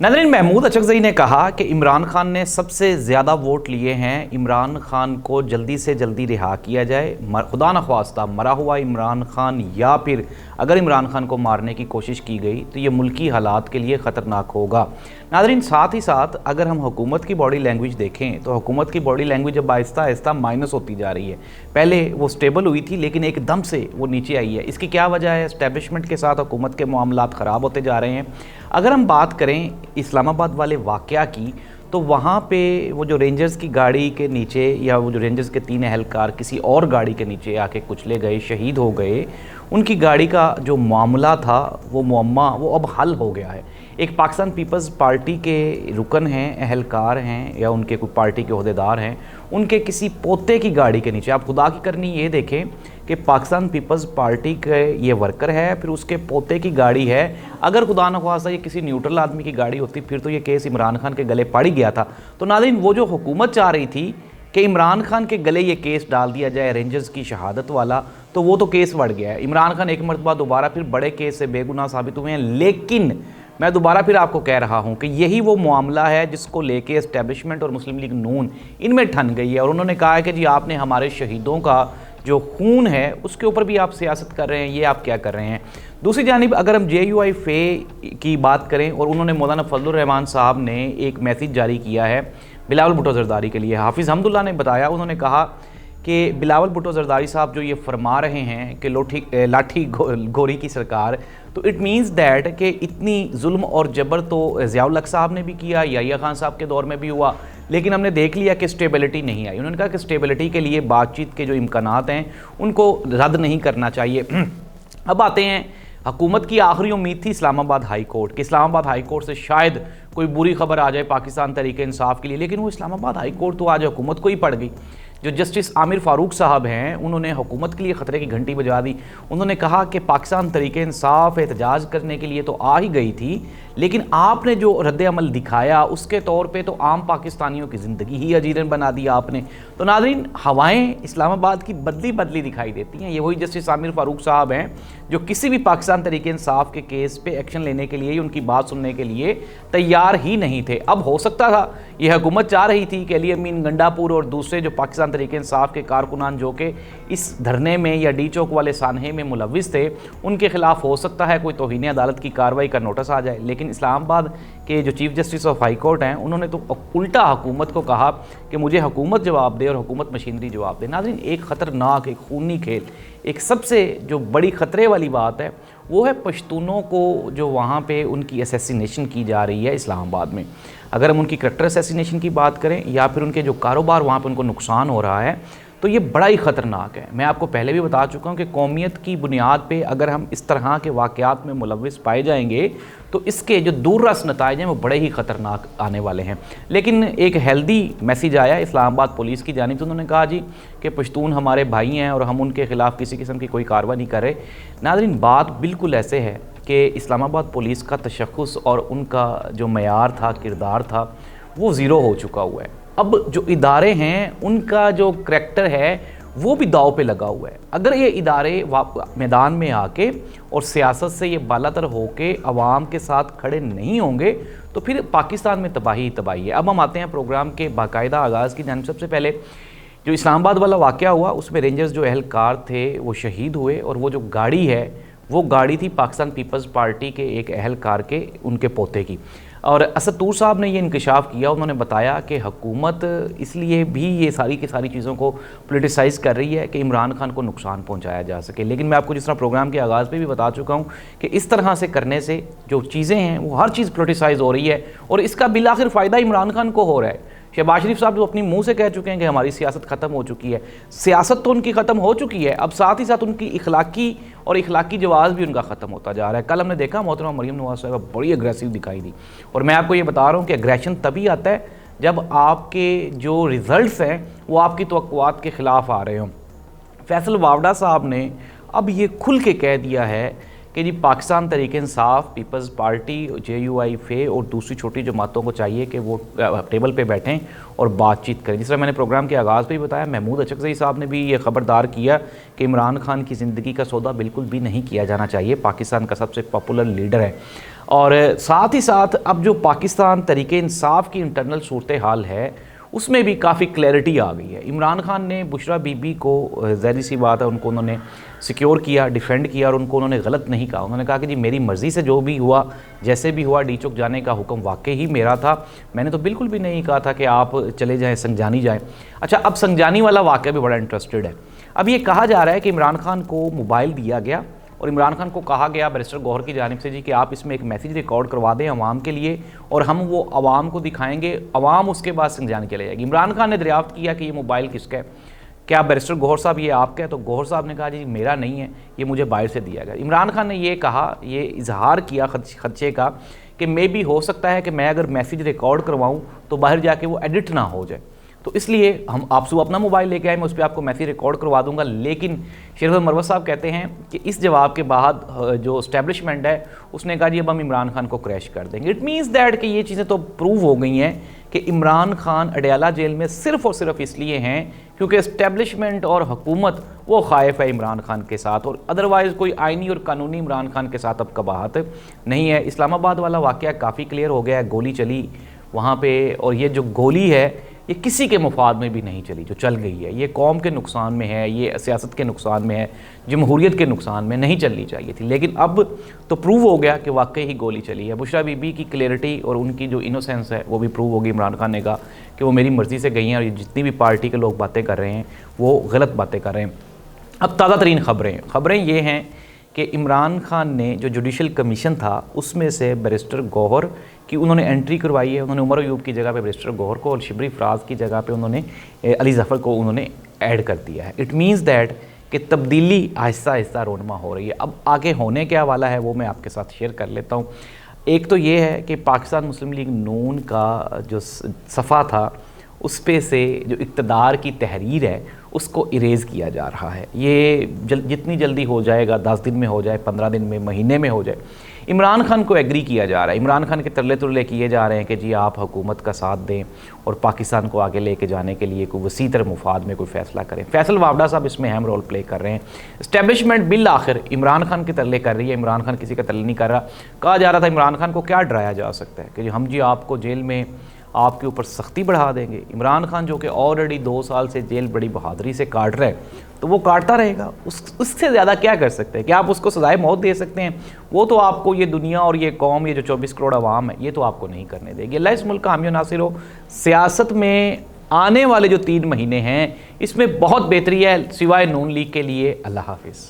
नाज़रीन, महमूद अचकज़ई ने कहा कि इमरान खान ने सबसे ज़्यादा वोट लिए हैं। इमरान खान को जल्दी से जल्दी रिहा किया जाए। खुदा न ख्वास्ता मरा हुआ इमरान खान या फिर अगर इमरान खान को मारने की कोशिश की गई तो ये मुल्की हालात के लिए ख़तरनाक होगा। नाज़रीन, साथ ही साथ अगर हम हुकूमत की बॉडी लैंग्वेज देखें तो हुकूमत की बॉडी लैंग्वेज अब आहिस्ता आहिस्ता माइनस होती जा रही है। पहले वो स्टेबल हुई थी लेकिन एकदम से वो नीचे आई है। इसकी क्या वजह है? एस्टेब्लिशमेंट के साथ हुकूमत के मामलात ख़राब होते जा रहे हैं। अगर हम बात करें इस्लामाबाद वाले वाक़या की तो वहाँ पे वो जो रेंजर्स की गाड़ी के नीचे या वो जो रेंजर्स के 3 एहलकार किसी और गाड़ी के नीचे आके कुचले गए, शहीद हो गए, उनकी गाड़ी का जो मामला था वो मुअम्मा वो अब हल हो गया है। एक पाकिस्तान पीपल्स पार्टी के रुकन हैं, एहलकार हैं या उनके कोई पार्टी के ओहदेदार हैं, उनके किसी पोते की गाड़ी के नीचे, आप खुदा की करनी ये देखें कि पाकिस्तान पीपल्स पार्टी के ये वर्कर है, फिर उसके पोते की गाड़ी है। अगर खुदा न ख्वास्ता ये किसी न्यूट्रल आदमी की गाड़ी होती फिर तो ये केस इमरान खान के गले पड़ ही गया था। तो नाज़रीन, वो जो हुकूमत चाह रही थी कि इमरान खान के गले ये केस डाल दिया जाए रेंजर्स की शहादत वाला, तो वो तो केस बढ़ गया है। इमरान खान एक मरतबा दोबारा फिर बड़े केस से बेगुनाह साबित हुए हैं। लेकिन मैं दोबारा फिर आपको कह रहा हूं कि यही वो मामला है जिसको लेके एस्टेब्लिशमेंट और मुस्लिम लीग नून इनमें ठन गई है और उन्होंने कहा है कि जी आपने हमारे शहीदों का जो खून है उसके ऊपर भी आप सियासत कर रहे हैं, ये आप क्या कर रहे हैं। दूसरी जानिब अगर हम JUI फे की बात करें और उन्होंने मौलाना फजलुर रहमान साहब ने एक मैसेज जारी किया है बिलावल भुट्टो ज़रदारी के लिए। हाफिज़ हमदुल्ला ने बताया, उन्होंने कहा कि बिलावल भुट्टो ज़रदारी साहब जो ये फरमा रहे हैं कि लाठी गोरी की सरकार, तो इट मीन्स दैट कि इतनी जुल्म और जबर तो ज़ियाउल हक साहब ने भी किया, याहिया खान साहब के दौर में भी हुआ, लेकिन हमने देख लिया कि स्टेबिलिटी नहीं आई। उन्होंने कहा कि स्टेबिलिटी के लिए बातचीत के जो इम्कानात हैं उनको रद्द नहीं करना चाहिए। अब आते हैं, हुकूमत की आखिरी उम्मीद थी इस्लामाबाद हाई कोर्ट कि इस्लामाबाद हाई कोर्ट से शायद कोई बुरी खबर आ जाए पाकिस्तान तहरीक इंसाफ के लिए, लेकिन वो इस्लामाबाद हाई कोर्ट तो आज हुकूमत को ही पड़ गई। जो जस्टिस आमिर फ़ारूक साहब हैं उन्होंने हुकूमत के लिए ख़तरे की घंटी बजा दी। उन्होंने कहा कि पाकिस्तान तहरीक इंसाफ एहतजाज करने के लिए तो आ ही गई थी, लेकिन आपने जो रद्द अमल दिखाया उसके तौर पे तो आम पाकिस्तानियों की ज़िंदगी ही अजीरन बना दिया आपने। तो नाज़रीन, हवाएं इस्लामाबाद की बदली बदली दिखाई देती हैं। ये वही जस्टिस आमिर फ़ारूक साहब हैं जो किसी भी पाकिस्तान तहरीक इंसाफ के केस पे एक्शन लेने के लिए, उनकी बात सुनने के लिए तैयार ही नहीं थे। अब हो सकता था ये हुकूमत चाह रही थी कि अली अमीन गंडापुर और दूसरे जो पाकिस्तान तहरीक इंसाफ के कारकुनान जो कि इस धरने में या डी चौक वाले सानहे में मुलविस थे, उनके खिलाफ हो सकता है कोई तौहीन अदालत की कार्रवाई का नोटिस आ जाए। लेकिन इस्लामाबाद के जो chief justice of high court हैं उन्होंने तो उल्टा हुकूमत को कहा कि मुझे हुकूमत जवाब दे और हुकूमत मशीनरी जवाब दे। नाज़रीन, एक ख़तरनाक, एक खूनी खेल, एक सबसे जो बड़ी ख़तरे वाली बात है वो है पश्तूनों को जो वहाँ पे उनकी असैसिनेशन की जा रही है इस्लामाबाद में। अगर हम उनकी करैक्टर असैसिनेशन की बात करें या फिर उनके जो कारोबार वहाँ पे उनको नुकसान हो रहा है, तो ये बड़ा ही ख़तरनाक है। मैं आपको पहले भी बता चुका हूँ कि कौमियत की बुनियाद पे अगर हम इस तरह के वाक़यात में मुलविस पाए जाएंगे तो इसके जो दूररस नताइज हैं वो बड़े ही ख़तरनाक आने वाले हैं। लेकिन एक हेल्दी मैसेज आया इस्लामाबाद पुलिस की जानिब से। उन्होंने कहा जी कि पश्तून हमारे भाई हैं और हम उनके ख़िलाफ़ किसी किस्म की कोई कार्रवाई नहीं कर रहे। नाज़रीन, बात बिल्कुल ऐसे है कि इस्लामाबाद पुलिस का तशख़्ख़ुस और उनका जो मयार था, किरदार था, वो ज़ीरो हो चुका हुआ है। अब जो इदारे हैं उनका जो करैक्टर है वो भी दाव पे लगा हुआ है। अगर ये इदारे मैदान में आके और सियासत से ये बालातर होके अवाम के साथ खड़े नहीं होंगे तो फिर पाकिस्तान में तबाही ही तबाही है। अब हम आते हैं प्रोग्राम के बाकायदा आगाज़ की जानिब। सबसे पहले जो इस्लामाबाद वाला वाक़या हुआ उसमें रेंजर्स जो एहलकार थे वो शहीद हुए और वो जो गाड़ी है वो गाड़ी थी पाकिस्तान पीपल्स पार्टी के एक एहलकार के, उनके पोते की। और असद तूर साहब ने ये इंकशाफ किया। उन्होंने बताया कि हुकूमत इसलिए भी ये सारी की सारी चीज़ों को पोलिटिसाइज़ कर रही है कि इमरान खान को नुकसान पहुंचाया जा सके। लेकिन मैं आपको जिस तरह प्रोग्राम के आगाज़ पे भी बता चुका हूं कि इस तरह से करने से जो चीज़ें हैं वो हर चीज़ पोलिटिसाइज़ हो रही है और इसका बिलाखिर फ़ायदा इमरान खान को हो रहा है। शहबाज शरीफ साहब तो अपनी मुंह से कह चुके हैं कि हमारी सियासत ख़त्म हो चुकी है। सियासत तो उनकी ख़त्म हो चुकी है, अब साथ ही साथ उनकी इखलाकी जवाज़ भी उनका ख़त्म होता जा रहा है। कल हमने देखा मोहतरमा मरीम नवाज़ साहिबा बड़ी अग्रेसिव दिखाई दी और मैं आपको ये बता रहा हूँ कि अग्रेशन तभी आता है जब आपके जो रिज़ल्ट्स हैं वो आपकी तवक्कुआत के ख़िलाफ़ आ रहे हों। फैसल वावड़ा साहब ने अब ये खुल के कह दिया है कि जी Pakistan Tehreek Insaf, peoples party, JUI फे और दूसरी छोटी जमातों को चाहिए कि वो टेबल पे बैठें और बातचीत करें। जिस तरह मैंने प्रोग्राम के आगाज़ पे ही बताया, महमूद अचकज़ई साहब ने भी ये ख़बरदार किया कि इमरान खान की ज़िंदगी का सौदा बिल्कुल भी नहीं किया जाना चाहिए, पाकिस्तान का सबसे पॉपुलर लीडर है। اور ساتھ ہی ساتھ اب جو پاکستان تحریک انصاف کی انٹرنل صورتحال ہے اس میں بھی کافی کلیئرٹی آ گئی ہے۔ عمران خان نے بشریٰ بی بی کو ظاہری سی بات ہے ان کو انہوں نے سیکیور کیا، ڈیفینڈ کیا، اور ان کو انہوں نے غلط نہیں کہا۔ انہوں نے کہا کہ جی میری مرضی سے جو بھی ہوا، جیسے بھی ہوا، ڈی چوک جانے کا حکم واقعی ہی میرا تھا، میں نے تو بالکل بھی نہیں کہا تھا کہ آپ چلے جائیں، سنجانی جائیں۔ اچھا، اب سنجانی والا واقعہ بھی بڑا انٹرسٹڈ ہے۔ اب یہ کہا جا رہا ہے کہ عمران خان کو موبائل دیا گیا اور عمران خان کو کہا گیا بیرسٹر گوہر کی جانب سے جی کہ آپ اس میں ایک میسیج ریکارڈ کروا دیں عوام کے لیے اور ہم وہ عوام کو دکھائیں گے، عوام اس کے بعد سنجانی چلے جائے گی۔ عمران خان نے دریافت کیا کہ یہ موبائل کس کا ہے، کیا بیرسٹر گوہر صاحب یہ آپ کا ہے؟ تو گوہر صاحب نے کہا جی میرا نہیں ہے، یہ مجھے باہر سے دیا گیا۔ عمران خان نے یہ کہا، یہ اظہار کیا خدشے کا کہ مے بھی ہو سکتا ہے کہ میں اگر میسیج ریکارڈ کرواؤں تو باہر جا کے وہ ایڈٹ نہ ہو جائے، تو اس لیے ہم آپ صبح اپنا موبائل لے کے آئے، میں اس پہ آپ کو میسیج ریکارڈ کروا دوں گا۔ لیکن شریف احمد مروت صاحب کہتے ہیں کہ اس جواب کے بعد جو اسٹیبلشمنٹ ہے اس نے کہا جی اب ہم عمران خان کو کریش کر دیں گے۔ اٹ مینس دیٹ کہ یہ چیزیں تو پروو ہو گئی ہیں کہ عمران خان اڈیالہ جیل میں صرف اور صرف اس لیے ہیں کیونکہ اسٹیبلشمنٹ اور حکومت وہ خائف ہے عمران خان کے ساتھ، اور ادروائز کوئی آئینی اور قانونی عمران خان کے ساتھ اب قباحت نہیں ہے۔ اسلام آباد والا واقعہ کافی کلیئر ہو گیا ہے، گولی چلی وہاں پہ، اور یہ جو گولی ہے یہ کسی کے مفاد میں بھی نہیں چلی، جو چل گئی ہے یہ قوم کے نقصان میں ہے، یہ سیاست کے نقصان میں ہے، جمہوریت کے نقصان میں نہیں چلنی چاہیے تھی۔ لیکن اب تو پروو ہو گیا کہ واقعی ہی گولی چلی ہے۔ بشریٰ بی بی کی کلیئرٹی اور ان کی جو انوسینس ہے وہ بھی پروو ہوگی۔ عمران خان نے کہا کہ وہ میری مرضی سے گئی ہیں اور یہ جتنی بھی پارٹی کے لوگ باتیں کر رہے ہیں وہ غلط باتیں کر رہے ہیں۔ اب تازہ ترین خبریں یہ ہیں کہ عمران خان نے جو جوڈیشل کمیشن تھا اس میں سے بیرسٹر گوہر کی انہوں نے انٹری کروائی ہے، انہوں نے عمر ایوب کی جگہ پہ بیرسٹر گوہر کو اور شبری فراز کی جگہ پہ انہوں نے علی ظفر کو انہوں نے ایڈ کر دیا ہے۔ اٹ مینس دیٹ کہ تبدیلی آہستہ آہستہ رونما ہو رہی ہے۔ اب آگے ہونے کیا والا ہے وہ میں آپ کے ساتھ شیئر کر لیتا ہوں۔ ایک تو یہ ہے کہ پاکستان مسلم لیگ نون کا جو صفحہ تھا اس پہ سے جو اقتدار کی تحریر ہے اس کو اریز کیا جا رہا ہے۔ یہ جتنی جلدی ہو جائے گا، 10 دن میں ہو جائے، 15 دن میں، مہینے میں ہو جائے، عمران خان کو ایگری کیا جا رہا ہے۔ عمران خان کے ترلے کیے جا رہے ہیں کہ جی آپ حکومت کا ساتھ دیں اور پاکستان کو آگے لے کے جانے کے لیے کوئی وسیع تر مفاد میں کوئی فیصلہ کریں۔ فیصل وابڈا صاحب اس میں اہم رول پلے کر رہے ہیں۔ اسٹیبلشمنٹ بالآخر عمران خان کے ترلے کر رہی ہے، عمران خان کسی کا ترلے نہیں کر رہا۔ کہا جا رہا تھا عمران خان کو کیا ڈرایا جا سکتا ہے کہ ہم جی آپ کو جیل میں آپ کے اوپر سختی بڑھا دیں گے۔ عمران خان جو کہ آلریڈی 2 سال سے جیل بڑی بہادری سے کاٹ رہا ہے تو وہ کاٹتا رہے گا، اس سے زیادہ کیا کر سکتے ہیں؟ کیا آپ اس کو سزائے موت دے سکتے ہیں؟ وہ تو آپ کو یہ دنیا اور یہ قوم، یہ جو 24 کروڑ عوام ہے، یہ تو آپ کو نہیں کرنے دے گی۔ اللہ اس ملک کا حامی و ناصر ہو۔ سیاست میں آنے والے جو 3 مہینے ہیں اس میں بہت بہتری ہے سوائے نون لیگ کے لیے۔ اللہ حافظ۔